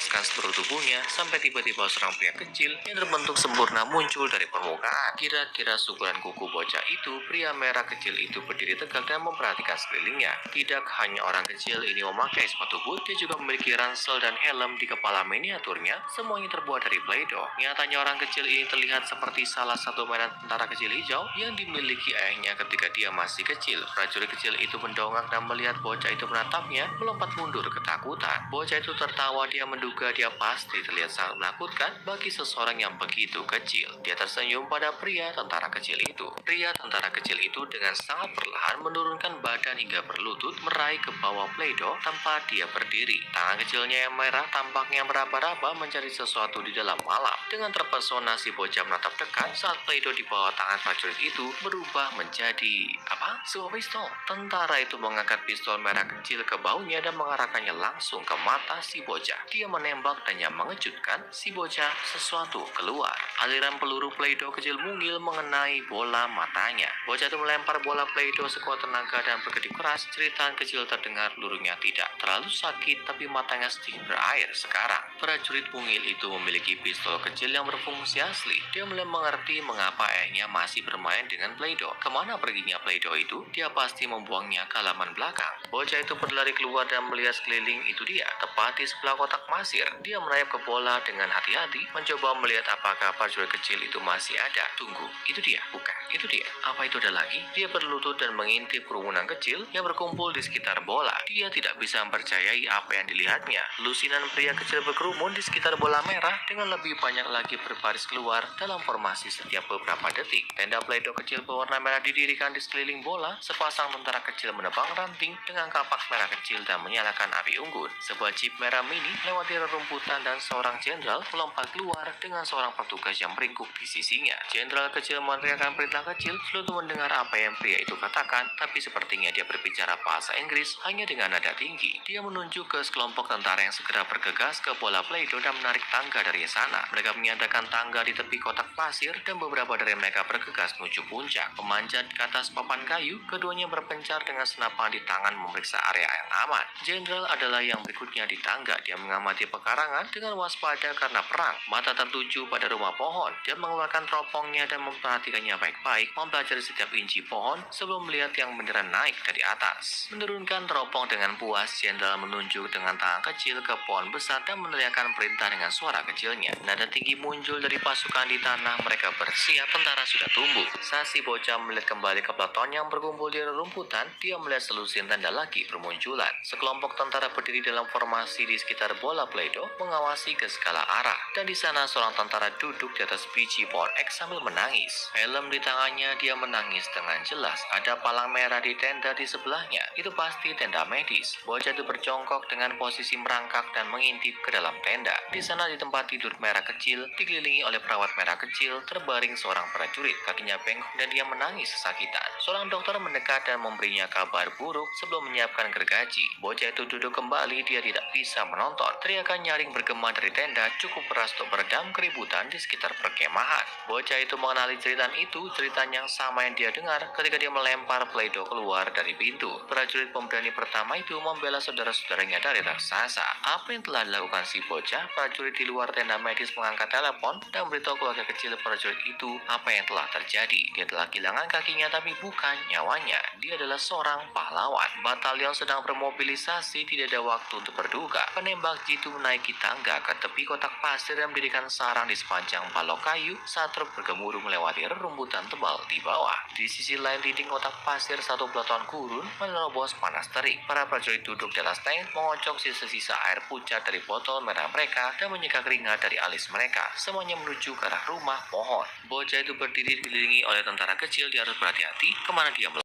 melepaskan seluruh tubuhnya sampai tiba-tiba seorang pria kecil yang terbentuk sempurna muncul dari permukaan. Kira-kira seukuran kuku bocah itu, pria merah kecil itu berdiri tegak dan memperhatikan sekelilingnya. Tidak hanya orang kecil ini memakai sepatu boot, dia juga memiliki ransel dan helm di kepala miniaturnya, semuanya terbuat dari Play-Doh. Nyatanya orang kecil ini terlihat seperti salah satu mainan tentara kecil hijau yang dimiliki ayahnya ketika dia masih kecil. Prajurit kecil itu mendongak dan melihat bocah itu menatapnya, melompat mundur ketakutan. Bocah itu tertawa, dia menduga dia pasti terlihat sangat menakutkan bagi seseorang yang begitu kecil. Dia tersenyum pada pria tentara kecil itu. Pria tentara kecil itu dengan sangat perlahan menurunkan badan hingga berlutut, meraih ke bawah Play-Doh tempat dia berdiri. Tangan kecilnya yang merah tampaknya meraba-raba mencari sesuatu di dalam malam. Dengan terpesona si bocah menatap dekat saat Play-Doh di bawah tangan prajurit itu berubah menjadi sebuah pistol. Tentara itu mengangkat pistol merah kecil ke bahunya dan mengarahkannya langsung ke mata si bocah. Dia menembak dan yang mengejutkan, si bocah sesuatu keluar. Aliran peluru Play-Doh kecil mungil mengenai bola matanya. Bocah itu melempar bola Play-Doh sekuat tenaga dan berkedip keras. Ceritaan kecil terdengar, pelurunya tidak terlalu sakit tapi matanya sedikit berair. Sekarang, prajurit mungil itu memiliki pistol kecil yang berfungsi asli. Dia mulai mengerti mengapa ayahnya masih bermain dengan Play-Doh. Kemana perginya Play-Doh itu? Dia pasti membuangnya ke halaman belakang. Bocah itu berlari keluar dan melihat sekeliling. Itu dia, tepat di sebelah kotak pasir. Dia merayap ke bola dengan hati-hati, mencoba melihat apakah prajurit kecil itu masih ada. Tunggu, itu dia, bukan? Itu dia. Apa itu ada lagi? Dia berlutut dan mengintip kerumunan kecil yang berkumpul di sekitar bola. Dia tidak bisa mempercayai apa yang dilihatnya. Lusinan pria kecil berkerumun di sekitar bola merah dengan lebih banyak lagi berbaris keluar dalam formasi setiap beberapa detik. Tenda Play-Doh kecil berwarna merah didirikan di sekeliling bola. Sepasang tentara kecil menebang ranting dengan kapak merah kecil dan menyalakan api unggun. Sebuah jeep merah mini lewati rerumputan dan seorang jenderal melompat keluar dengan seorang petugas yang meringkuk di sisinya. Jenderal kecil meneriakkan perintah kecil sebelum mendengar apa yang pria itu katakan, tapi sepertinya dia berbicara bahasa Inggris hanya dengan nada tinggi. Dia menunjuk ke sekelompok tentara yang segera bergegas ke bola Play-Doh dan menarik tangga dari sana. Mereka menyatakan tangga di tepi kotak pasir dan beberapa dari mereka bergegas menuju puncak. Memanjat ke atas papan kayu, keduanya berpencar dengan senapan di tangan memeriksa area yang aman. Jenderal adalah yang berikutnya di tangga. Dia mengamati pekarangan dengan waspada karena perang. Mata tertuju pada rumah pohon. Dia mengeluarkan teropongnya dan memperhatikannya baik-baik, mempelajari setiap inci pohon sebelum melihat yang beneran naik dari atas. Menurunkan teropong dengan puas, jenderal menunjuk dengan tangan kecil ke pohon besar dan meneriakkan perintah dengan suara kecilnya. Nada tinggi muncul dari pasukan di tanah. Mereka bersiap, tentara sudah tumbuh. Saat si bocah melihat kembali ke peleton yang berkumpul di rerumputan, dia melihat selusin tanda lagi bermunculan. Sekelompok tentara berdiri dalam formasi di sekitar bola Play-Doh, mengawasi ke segala arah. Dan di sana seorang tentara duduk di atas biji pohon X sambil menangis. Helm di tangannya, dia menangis dengan jelas. Ada palang merah di tenda di sebelahnya. Itu pasti tenda medis. Bocah itu berjongkok dengan posisi merangkak dan mengintip ke dalam tenda. Di sana di tempat tidur merah kecil, dikelilingi oleh perawat merah kecil, terbaring seorang prajurit. Kakinya bengkok dan dia menangis kesakitan. Seorang dokter mendekat dan memberinya kabar buruk sebelum menyiapkan gergaji. Bocah itu duduk kembali, dia tidak bisa menonton. Teriakan nyaring bergema dari tenda cukup keras untuk meredam keributan di sekitar perkemahan. Bocah itu mengenali cerita yang sama yang dia dengar ketika dia melempar Play-Doh keluar dari pintu. Prajurit pemberani pertama itu membela saudara-saudaranya dari raksasa. Apa yang telah dilakukan si bocah? Prajurit di luar tenda medis mengangkat telepon dan beritahu keluarga kecil prajurit itu apa yang telah terjadi. Dia telah kehilangan kakinya tapi bukan nyawanya. Dia adalah seorang pahlawan. Batalion sedang bermobilisasi, tidak ada waktu untuk berduka. Penembak jitu menaiki tangga ke tepi kotak pasir dan mendirikan sarang di sepanjang balok kayu saat truk bergemuruh melewati rerumputan tebal di bawah. Di sisi lain dinding kotak pasir, satu peleton gurun menerobos panas terik. Para prajurit duduk di atas tank, mengocok sisa-sisa air pucat dari botol merah mereka dan menyeka keringat dari alis mereka. Semuanya menuju ke arah rumah pohon. Bocah itu berdiri dikelilingi oleh tentara kecil. Dia harus berhati-hati kemana dia